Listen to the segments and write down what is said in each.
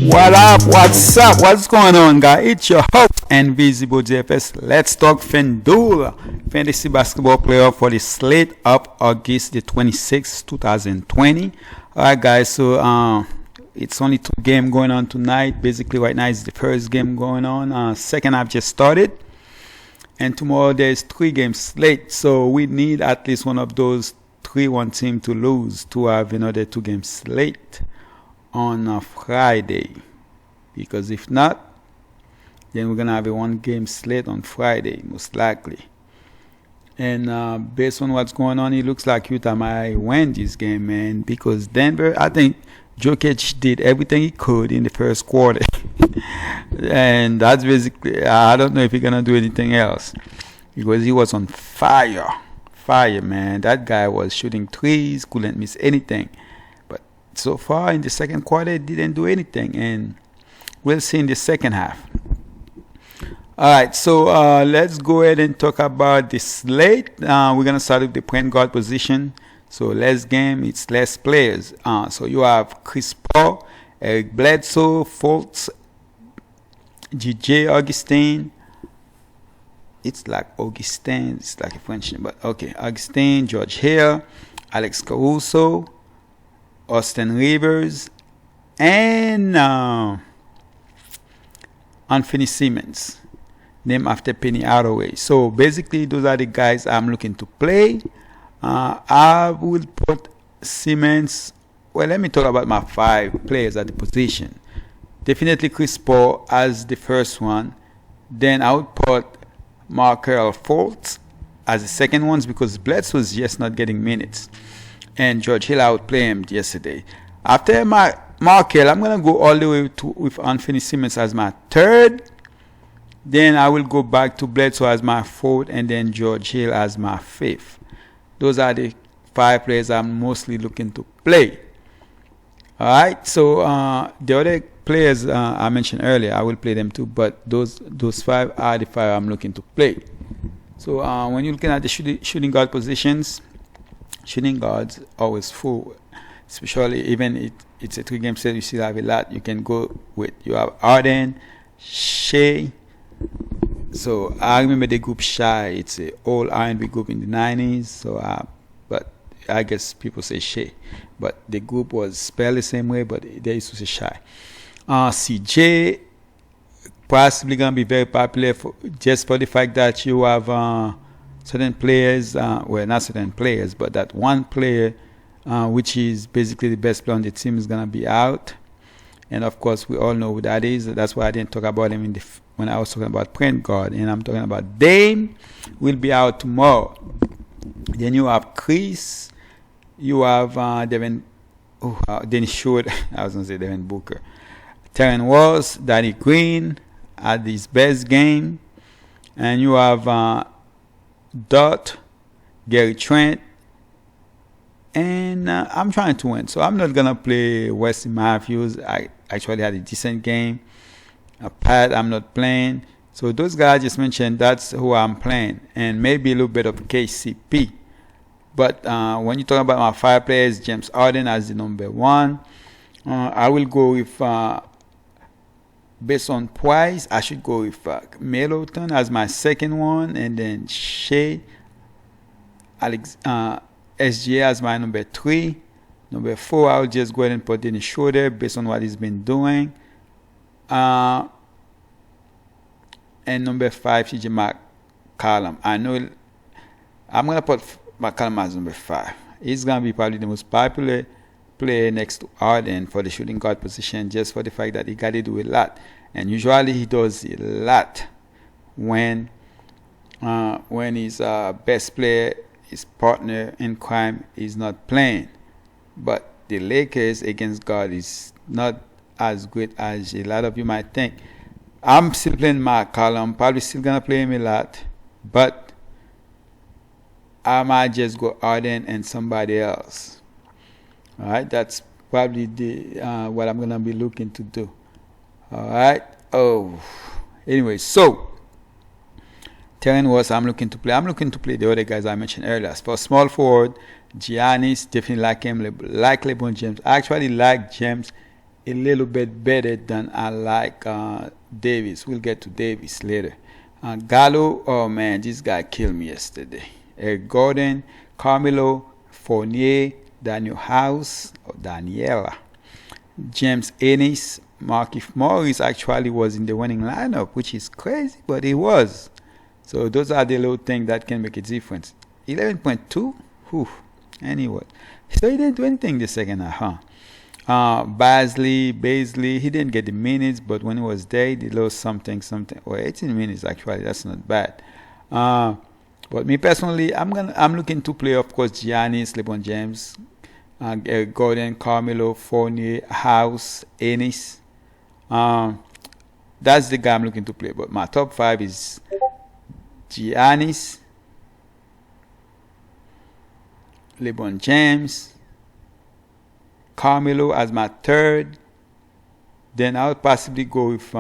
What up? What's up? What's going on, guys? It's your host, Invisible JFS. Let's talk FanDuel Fantasy Basketball Playoff for the slate of August the 26th, 2020. Alright, guys, so it's only two games going on tonight. Basically, right now is the first game going on. Second half just started. And tomorrow there's 3 games slate. So we need at least one of those 3-1 team to lose to have another 2 games slate on a Friday, because if not, then we're gonna have a 1 game slate on Friday most likely. And based on what's going on, it looks like Utah might win this game, man, because Denver, I think Jokic did everything he could in the first quarter. And that's basically, I don't know if he's gonna do anything else, because he was on fire, man. That guy was shooting threes, couldn't miss anything. So far in the second quarter, it didn't do anything, and we'll see in the second half. Alright, so let's go ahead and talk about the slate. We're going to start with the point guard position. So less game, it's less players. So you have Chris Paul, Eric Bledsoe, Fultz, GJ Augustin. It's like Augustin, it's like a French name, but okay. Augustin, George Hill, Alex Caruso, Austin Rivers, and Anthony Simmons, named after Penny Hardaway. So basically, those are the guys I'm looking to play. I will put Simmons. Well, let me talk about my 5 players at the position. Definitely Chris Paul as the first one. Then I would put Markelle Fultz as the second one, because Bledsoe was just not getting minutes. And George Hill, I would play him yesterday. After Markelle, I'm going to go all the way with Anthony Simmons as my third. Then I will go back to Bledsoe as my fourth, and then George Hill as my 5th. Those are the 5 players I'm mostly looking to play. Alright, so the other players I mentioned earlier, I will play them too, but those 5 are the 5 I'm looking to play. So when you're looking at the shooting guard positions, shooting guards always full, especially even it's a 3 game set. You still have a lot you can go with. You have Harden, Shea. So I remember the group Shea. It's an old R&B group in the 90s. So but I guess people say Shea, but the group was spelled the same way, but they used to say Shea. CJ possibly gonna be very popular just for the fact that you have certain players, well, not certain players, but that one player, which is basically the best player on the team, is going to be out. And of course, we all know who that is. That's why I didn't talk about him when I was talking about point guard. And I'm talking about Dame will be out tomorrow. Then you have Chris. You have Dennis Schroeder. I was going to say Devin Booker. Terrence Ross, Danny Green at his best game. And you have Dot, Gary Trent, and I'm trying to win, so I'm not gonna play Wesley Matthews. I actually had a decent game. Pat, I'm not playing. So those guys I just mentioned, that's who I'm playing, and maybe a little bit of KCP. But when you talk about my 5 players, James Harden as the number 1. I will go with based on price, I should go with Middleton as my second one, and then Shea, SGA as my number 3. Number 4, I'll just go ahead and put Dennis Schroeder based on what he's been doing. And number 5, CJ McCollum. I know I'm going to put McCollum as number 5. He's going to be probably the most popular player next to Harden for the shooting guard position, just for the fact that he got to do a lot, and usually he does a lot when his best player, his partner in crime, is not playing. But the Lakers against guard is not as good as a lot of you might think. I'm still playing McCollum, probably still gonna play him a lot, but I might just go Harden and somebody else. Alright, that's probably the what I'm gonna be looking to do. Alright. Anyway, so Terrence Ross, I'm looking to play the other guys I mentioned earlier. For small forward, Giannis, definitely like him, like LeBron James. I actually like James a little bit better than I like Davis. We'll get to Davis later. Gallo, oh man, this guy killed me yesterday. Gordon, Carmelo, Fournier, Daniel House, or Daniela, James Ennis, Markieff Morris actually was in the winning lineup, which is crazy, but he was. So those are the little things that can make a difference. 11.2? Whew. Anyway. So he didn't do anything the second half, huh? Baisley, he didn't get the minutes, but when he was there, he did a little something. Well, 18 minutes actually, that's not bad. But me personally, I'm looking to play, of course, Giannis, LeBron James, Gordon, Carmelo, Fournier, House, Ennis. That's the guy I'm looking to play. But my top 5 is Giannis, LeBron James, Carmelo as my third. Then I'll possibly go with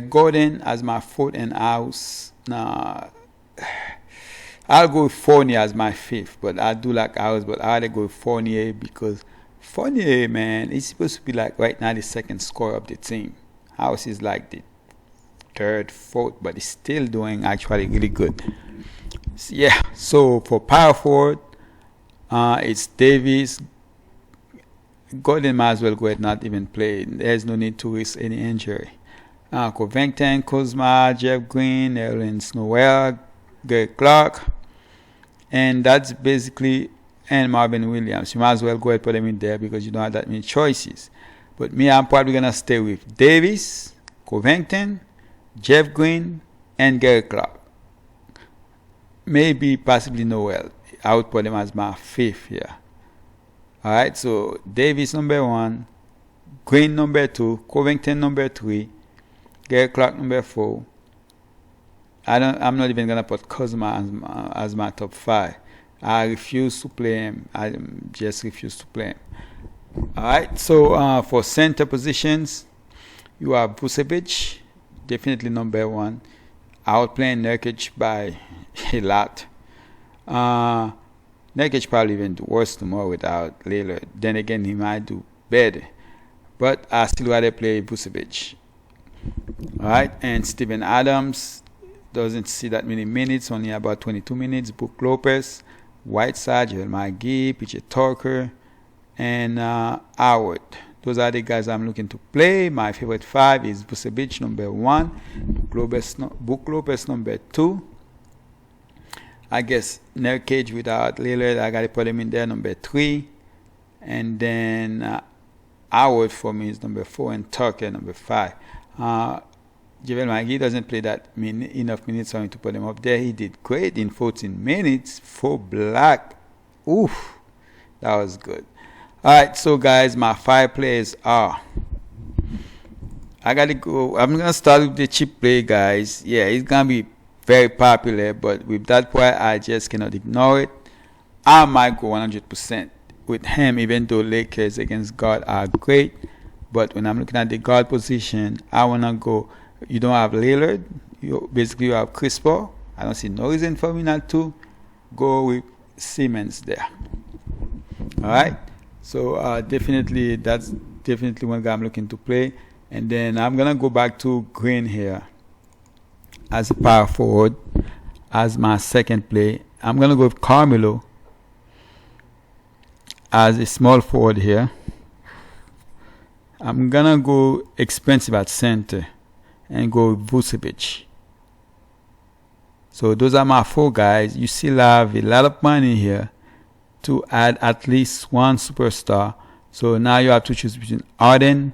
Gordon as my fourth, and House. I'll go with Fournier as my fifth, but I do like House, but I'll go with Fournier because Fournier, man, he's supposed to be like right now the second scorer of the team. House is like the third, fourth, but he's still doing actually really good. Yeah, so for power forward, it's Davis. Gordon might as well go ahead and not even play. There's no need to risk any injury. Covington, Kuzma, Jeff Green, Nerlens Noel, Gary Clark, and that's basically, and Marvin Williams. You might as well go ahead and put them in there because you don't have that many choices. But me, I'm probably gonna stay with Davis, Covington, Jeff Green, and Gary Clark. Maybe possibly Noel. I would put him as my fifth here. Alright, so Davis number 1, Green number 2, Covington number 3, Gary Clark number 4. I'm not even gonna put Kuzma as my top 5. I refuse to play him. I just refuse to play him. Alright, so for center positions, you have Vucevic, definitely number 1. Outplaying Nurkic by a lot. Nurkic probably even do worse tomorrow without Lillard. Then again, he might do better. But I still rather play Vucevic. Alright, and Steven Adams doesn't see that many minutes, only about 22 minutes. Brook Lopez, Whiteside, Joel McGee, PJ Tucker, and Howard. Those are the guys I'm looking to play. My favorite 5 is Vucevic number 1, Brook Lopez number 2. I guess Nurkic without Lillard, I gotta put him in there number 3, and then Howard for me is number 4, and Tucker number 5. JaVale McGee doesn't play that enough minutes for me to put him up there. He did great in 14 minutes for black. Oof, that was good. Alright, so guys, my 5 players are, I gotta go, I'm gonna start with the cheap play, guys. Yeah, it's gonna be very popular, but with that point, I just cannot ignore it. I might go 100% with him, even though Lakers against guard are great. But when I'm looking at the guard position, I wanna go. You don't have Lillard. You have Chris Paul. I don't see no reason for me not to go with Simmons there. All right. So definitely, that's definitely one guy I'm looking to play. And then I'm gonna go back to Green here as a power forward as my second play. I'm gonna go with Carmelo as a small forward here. I'm gonna go expensive at center and go with Vucevic. So those are my 4 guys. You still have a lot of money here to add at least one superstar. So now you have to choose between Harden,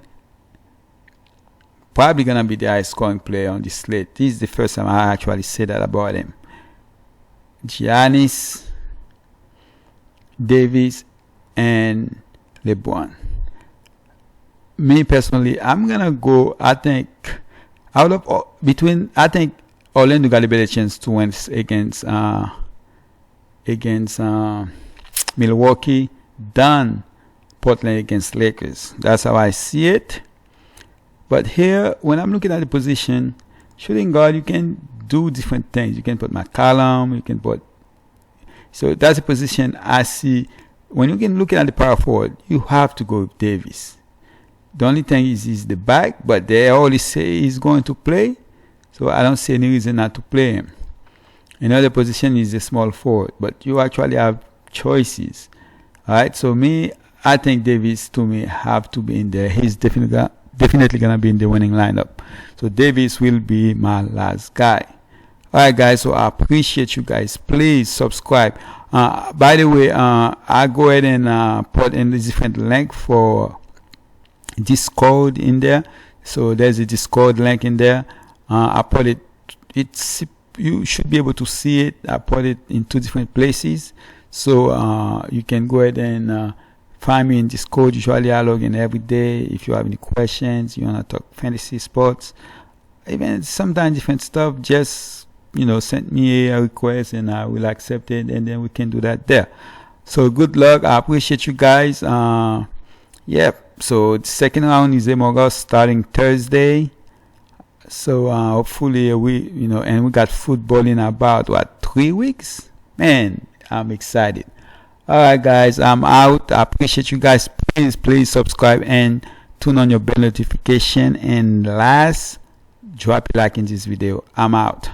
probably gonna be the highest scoring player on the slate. This is the first time I actually say that about him. Giannis, Davis, and LeBron. Me personally, I'm gonna go. I think I think Orlando got a better chance to win against Milwaukee than Portland against Lakers. That's how I see it. But here, when I'm looking at the position, shooting guard, you can do different things. You can put McCollum, you can put. So that's a position I see when you can look at the power forward, you have to go with Davis. The only thing is he's the back, but they always say he's going to play, so I don't see any reason not to play him. Another position is the small forward, but you actually have choices. All right, so I think Davis to me have to be in there. He's definitely gonna be in the winning lineup. So Davis will be my last guy. All right, guys. So I appreciate you guys. Please subscribe. By the way, I go ahead and put in the different link for Discord in there. So there's a Discord link in there. I put it. You should be able to see it. I put it in 2 different places. So you can go ahead and find me in Discord. Usually I log in every day. If you have any questions, you want to talk fantasy sports, even sometimes different stuff, just send me a request and I will accept it, and then we can do that there. So good luck. I appreciate you guys. Yeah, so the second round is in August, starting Thursday. So hopefully and we got football in about 3 weeks. Man, I'm excited. All right, guys, I'm out. I appreciate you guys. Please subscribe and turn on your bell notification. And last, drop a like in this video. I'm out.